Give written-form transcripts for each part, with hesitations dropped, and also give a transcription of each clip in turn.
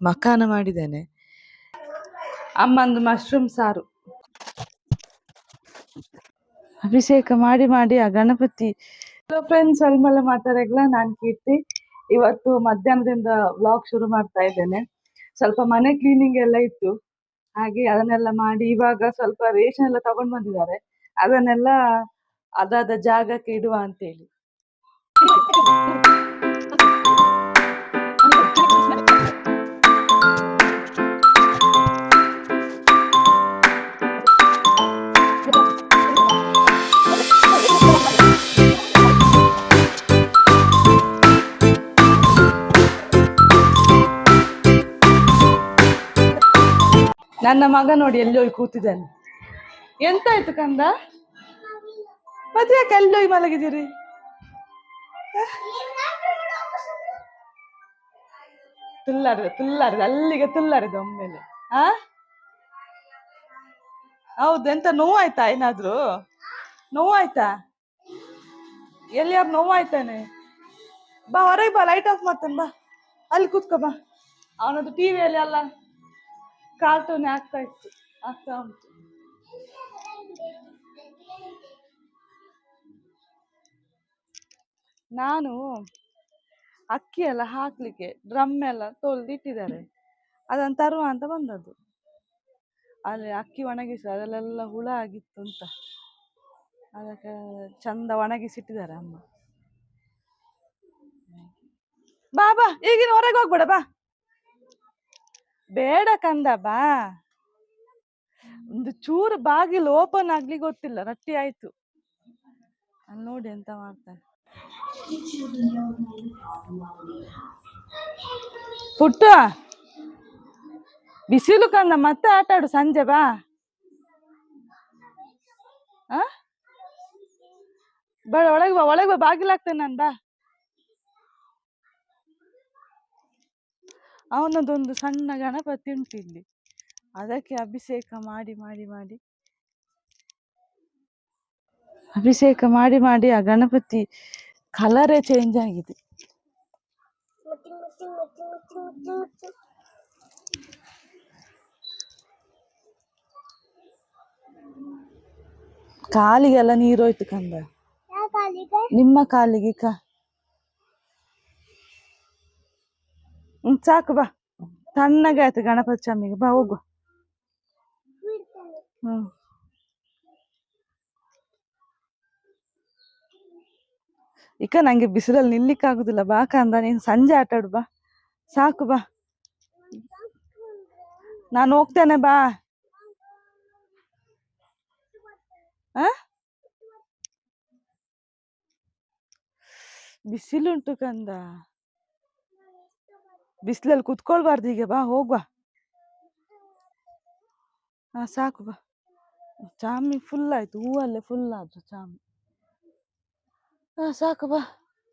ಮಕಾನ ಮಾಡಿದ್ದೇನೆ. ಅಮ್ಮಂದು ಮಶ್ರೂಮ್ ಸಾರು. ಅಭಿಷೇಕ ಮಾಡಿ ಮಾಡಿ ಆ ಗಣಪತಿ. ಹಲೋ ಫ್ರೆಂಡ್ಸ್, ಅಲ್ಮಲ್ಲ ಮಾತಾಡಲ್ಲ. ನಾನು ಕೀರ್ತಿ. ಇವತ್ತು ಮಧ್ಯಾಹ್ನದಿಂದ ವ್ಲಾಗ್ ಶುರು ಮಾಡ್ತಾ ಇದ್ದೇನೆ. ಸ್ವಲ್ಪ ಮನೆ ಕ್ಲೀನಿಂಗ್ ಎಲ್ಲ ಇತ್ತು, ಹಾಗೆ ಅದನ್ನೆಲ್ಲ ಮಾಡಿ ಇವಾಗ ಸ್ವಲ್ಪ ರೇಷನ್ ಎಲ್ಲ ತಗೊಂಡ್ ಬಂದಿದ್ದಾರೆ. ಅದನ್ನೆಲ್ಲ ಅದಾದ ಜಾಗಕ್ಕೆ ಇಡುವ ಅಂತೇಳಿ. ನನ್ನ ಮಗ ನೋಡಿ ಎಲ್ಲಿ ಹೋಗಿ ಕೂತಿದ್ದಾನೆ. ಎಂತಾಯ್ತು ಕಂದ? ಮತ್ತೆ ಯಾಕೆ ಅಲ್ಲಿ ಹೋಗಿ ಮಲಗಿದ್ದೀರಿ? ತುಲ್ಲಾರಿದ ಅಲ್ಲಿಗೆ ತುಲ್ಲಾರಿದ ಒಮ್ಮೆಲೆ. ಹೌದು, ಎಂತ ನೋವಾಯ್ತಾ? ಏನಾದ್ರು ನೋವಾಯ್ತಾ? ಎಲ್ಲಿ ಯಾರು ನೋವಾಯ್ತಾನೆ? ಬಾ ಹೊರಗೆ ಬಾ, ಲೈಟ್ ಆಫ್ ಮಾಡ್ತಾನೆ. ಬಾ ಅಲ್ಲಿ ಕೂತ್ಕೋ ಬಾ. ಅವನದು ಟಿವಿಯಲ್ಲಿ ಎಲ್ಲ ಕಾರ್ಟೂನ್ ಆಗ್ತಾ ಉಂಟು. ನಾನು ಅಕ್ಕಿ ಎಲ್ಲ ಹಾಕ್ಲಿಕ್ಕೆ ಡ್ರಮ್ ಎಲ್ಲ ತೊಳೆದಿಟ್ಟಿದ್ದಾರೆ, ಅದನ್ನು ತರುವ ಅಂತ ಬಂದದ್ದು. ಅಲ್ಲಿ ಅಕ್ಕಿ ಒಣಗಿಸಿ ಅದರಲ್ಲೆಲ್ಲ ಹುಳ ಆಗಿತ್ತು ಅಂತ ಅದಕ್ಕೆ ಚಂದ ಒಣಗಿಸಿಟ್ಟಿದ್ದಾರೆ ಅಮ್ಮ. ಬಾ ಬಾ, ಈಗಿನ ಹೊರಗೆ ಹೋಗ್ಬೇಡ. ಬಾ, ಬೇಡ ಕಂದ, ಬಾ. ಒಂದು ಚೂರು ಬಾಗಿಲು ಓಪನ್ ಆಗ್ಲಿ ಗೊತ್ತಿಲ್ಲ, ರಟ್ಟಿ ಆಯ್ತು. ಅಲ್ಲಿ ನೋಡಿ ಎಂತ ಮಾಡ್ತಾರೆ. ಪುಟ್ಟ, ಬಿಸಿಲು ಕಂದ, ಮತ್ತೆ ಆಟ ಆಡು ಸಂಜೆ. ಬಾ. ಬೇಡ, ಒಳಗೆ ಬಾ, ಒಳಗೆ ಬಾ, ಬಾಗಿಲಾಗ್ತೇನೆ ನಾನು. ಬಾ. ಅವನದೊಂದು ಸಣ್ಣ ಗಣಪತಿ ಉಂಟು ಇಲ್ಲಿ, ಅದಕ್ಕೆ ಅಭಿಷೇಕ ಮಾಡಿ ಮಾಡಿ ಮಾಡಿ ಆ ಗಣಪತಿ ಕಲರೇ ಚೇಂಜ್ ಆಗಿದೆ. ಕಾಲಿಗೆಲ್ಲ ನೀರೋಯ್ತು ಕಂದ. ನಿಮ್ಮ ಕಾಲಿಗೆ ಸಾಕು. ಬಾ, ತಣ್ಣಗೆ ಆಯ್ತು ಗಣಪತಿ ಚಮ್ಮಿಗೆ. ಬಾ ಹೋಗುವ. ನಂಗೆ ಬಿಸಿಲಲ್ಲಿ ನಿಲ್ಲಿಕ್ಕೆ ಆಗುದಿಲ್ಲ. ಬಾ ಕಂದ, ನೀನು ಸಂಜೆ ಆಟ ಆಡು. ಬಾ, ಸಾಕು. ಬಾ, ನಾನು ಹೋಗ್ತೇನೆ. ಬಾ. ಬಿಸಿಲುಂಟು ಕಂದ, ಬಿಸಿಲಲ್ಲಿ ಕುತ್ಕೊಳ್ಬಾರ್ದು ಈಗ. ಬಾ, ಹೋಗುವ. ಸಾಕು. ಬಾ, ಚಾಮಿ ಫುಲ್ ಆಯ್ತು, ಹೂವಲ್ಲೇ ಫುಲ್ ಆದ್ರು ಚಾಮಿ. ಸಾಕು. ಬಾ.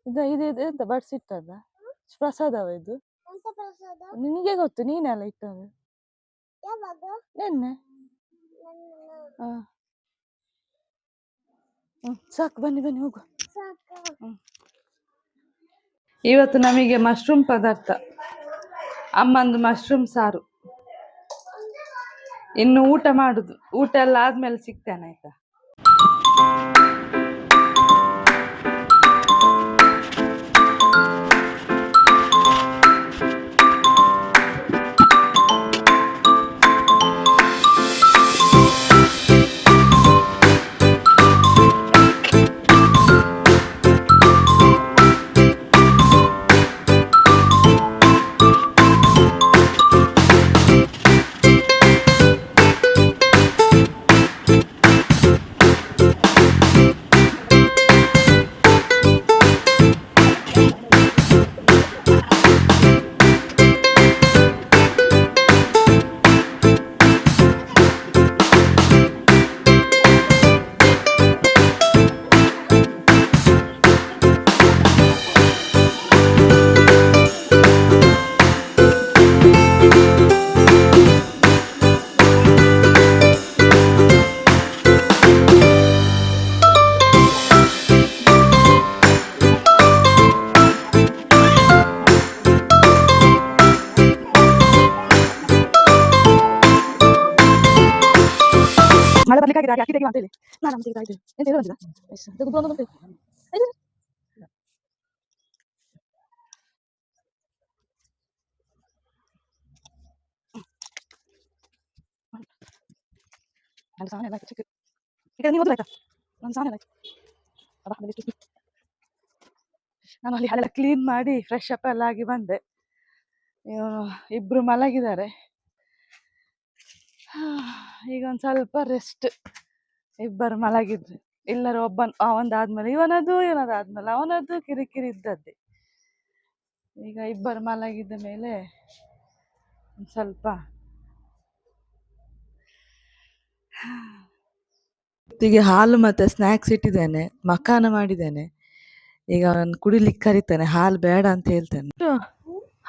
ಇದು ಎಂತ ಬಡ್ಸಿಟ್ಟದ ಪ್ರಸಾದವ? ಇದು ನಿನಗೆ ಗೊತ್ತು, ನೀನೆಲ್ಲ ಇಟ್ಟದು ನೆನ್ನೆ. ಸಾಕು, ಬನ್ನಿ ಬನ್ನಿ ಹೋಗುವ. ಇವತ್ತು ನಮಗೆ ಮಶ್ರೂಮ್ ಪದಾರ್ಥ, ಅಮ್ಮಂದು ಮಶ್ರೂಮ್ ಸಾರು. ಇನ್ನು ಊಟ ಮಾಡುದು, ಊಟ ಎಲ್ಲ ಆದ್ಮೇಲೆ ಸಿಗ್ತೇನೆ, ಆಯ್ತಾ? ಬರ್ಲಿಕ್ಕಾಗಿದೆ ಹಾಗೆ ಅಕ್ಕಿ ತೆಗೆಯುವ ಅಂತೇಳಿ ನಾನು ತೆಗಿತಾ ಇದ್ದೇನೆ. ಎಂತ ಹೇಳುವಂತಿಲ್ಲ ನನ್ನ ಸಾಮಾನು ಎಲ್ಲ ಆಯ್ತು ಚಿಕ್ಕ ಈಗ ನೀವು ಆಯ್ತಾ ನನ್ನ ಸಾಮಾನು ಆಯ್ತು ನಾನು ಅಲ್ಲಿ ಅಲ್ಲೆಲ್ಲ ಕ್ಲೀನ್ ಮಾಡಿ ಫ್ರೆಶ್ ಅಪ್ ಎಲ್ಲ ಆಗಿ ಬಂದೆ. ಇಬ್ರು ಮಲಗಿದ್ದಾರೆ. ಈಗ ಒಂದು ಸ್ವಲ್ಪ ರೆಸ್ಟ್. ಇಬ್ಬರು ಮಲಗಿದ್ರು, ಎಲ್ಲರೂ ಅವಂದಾದ್ಮೇಲೆ ಇವನದಾದ್ಮೇಲೆ ಅವನದ್ದು ಕಿರಿಕಿರಿ ಇದ್ದದ್ದೇ. ಈಗ ಇಬ್ಬರು ಮಲಗಿದ್ದ ಮೇಲೆ ಒಂದು ಸ್ವಲ್ಪ ಹೊತ್ತಿಗೆ ಹಾಲು ಮತ್ತೆ ಸ್ನ್ಯಾಕ್ಸ್ ಇಟ್ಟಿದ್ದೇನೆ, ಮಕಾನ ಮಾಡಿದ್ದೇನೆ. ಈಗ ಅವನು ಕುಡಿಲಿಕ್ಕೆ ಕರಿತಾನೆ, ಹಾಲು ಬೇಡ ಅಂತ ಹೇಳ್ತಾನೆ.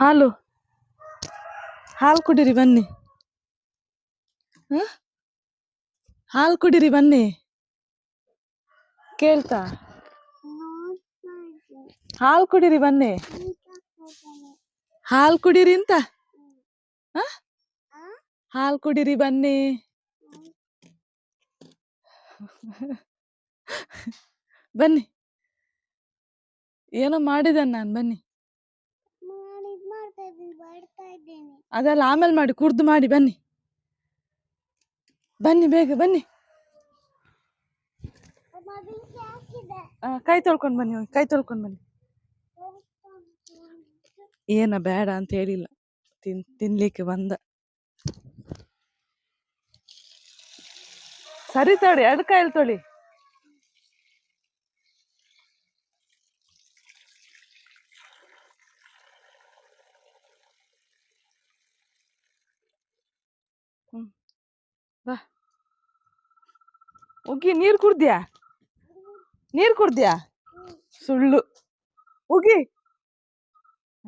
ಹಾಲು ಹಾಲು ಕುಡೀರಿ ಬನ್ನಿ, ಹಾಲು ಕುಡೀರಿ ಬನ್ನಿ ಕೇಳ್ತಾ. ಹಾಲು ಕುಡೀರಿ ಬನ್ನಿ, ಹಾಲು ಕುಡೀರಿ ಅಂತ, ಹಾಲು ಕುಡೀರಿ ಬನ್ನಿ. ಬನ್ನಿ, ಏನೋ ಮಾಡಿದ್ದೇನೆ ನಾನು, ಬನ್ನಿ. ಅದೆಲ್ಲ ಆಮೇಲೆ ಮಾಡಿ, ಕುರ್ದು ಮಾಡಿ ಬನ್ನಿ. ಬನ್ನಿ ಬೇಗ ಬನ್ನಿ. ಕೈ ತೊಳ್ಕೊಂಡು ಬನ್ನಿ, ಕೈ ತೊಳ್ಕೊಂಡು ಬನ್ನಿ. ಏನ ಬೇಡ ಅಂತ ಹೇಳಿಲ್ಲ, ತಿನ್ಲಿಕ್ಕೆ ಬಂದ. ಸರಿ ತೊಳಿ, ಎರಡು ಕೈಯಲ್ಲಿ ತೊಳಿ. ಬಾ ಉಗಿ, ನೀರು ಕುಡ್ದ್ಯಾ? ನೀರು ಕುಡ್ದ್ಯಾ? ಸುಳ್ಳು ಉಗಿ.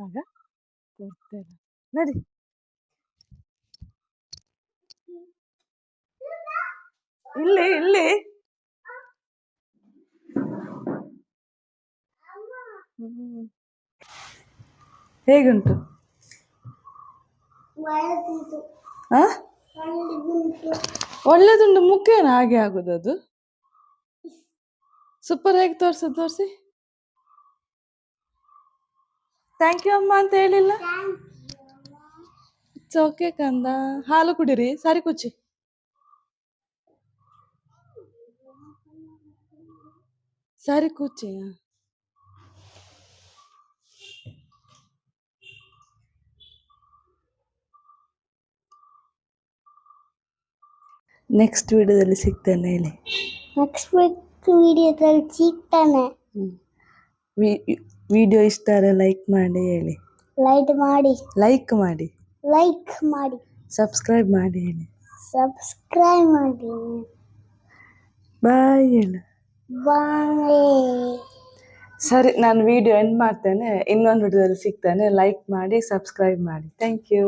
ಆಗ ನಡಿ. ಇಲ್ಲಿ ಇಲ್ಲಿ ಹೇಗುಂಟು? ಒಳ್ಳೇದುಂಟು. ಮುಖ ಏನು ಹಾಗೆ ಆಗುದು? ಅದು ಸೂಪರ್. ಹೇಗೆ ತೋರ್ಸಿ. ಥ್ಯಾಂಕ್ ಯು ಅಮ್ಮ ಅಂತ ಹೇಳಿಲ್ಲ. ಓಕೆ ಕಂದ. ಹಾಲು ಕುಡೀರಿ, ಸಾರಿ ಕುಚ್ಚಿ. ಸಾರಿ ಕುಚ್ಚಿ. ನೆಕ್ಸ್ಟ್ ವಿಡಿಯೋದಲ್ಲಿ ಸಿಗ್ತಾನೆ ಹೇಳಿ. ನೆಕ್ಸ್ಟ್ ವಿಡಿಯೋದಲ್ಲಿ ಸಿಗ್ತಾನೆ. ವಿಡಿಯೋ ಇಷ್ಟ ಆದರೆ ಲೈಕ್ ಮಾಡಿ ಹೇಳಿ. ಲೈಕ್ ಮಾಡಿ ಸಬ್ಸ್ಕ್ರೈಬ್ ಮಾಡಿ ಹೇಳಿ. ಬಾಯ್ ಹೇಳು. ಸರಿ, ನಾನು ವಿಡಿಯೋ ಎಂಡ್ ಮಾಡ್ತೇನೆ. ಇನ್ನೊಂದು ವಿಡಿಯೋದಲ್ಲಿ ಸಿಗ್ತಾನೆ. ಲೈಕ್ ಮಾಡಿ, ಸಬ್ಸ್ಕ್ರೈಬ್ ಮಾಡಿ. Thank you.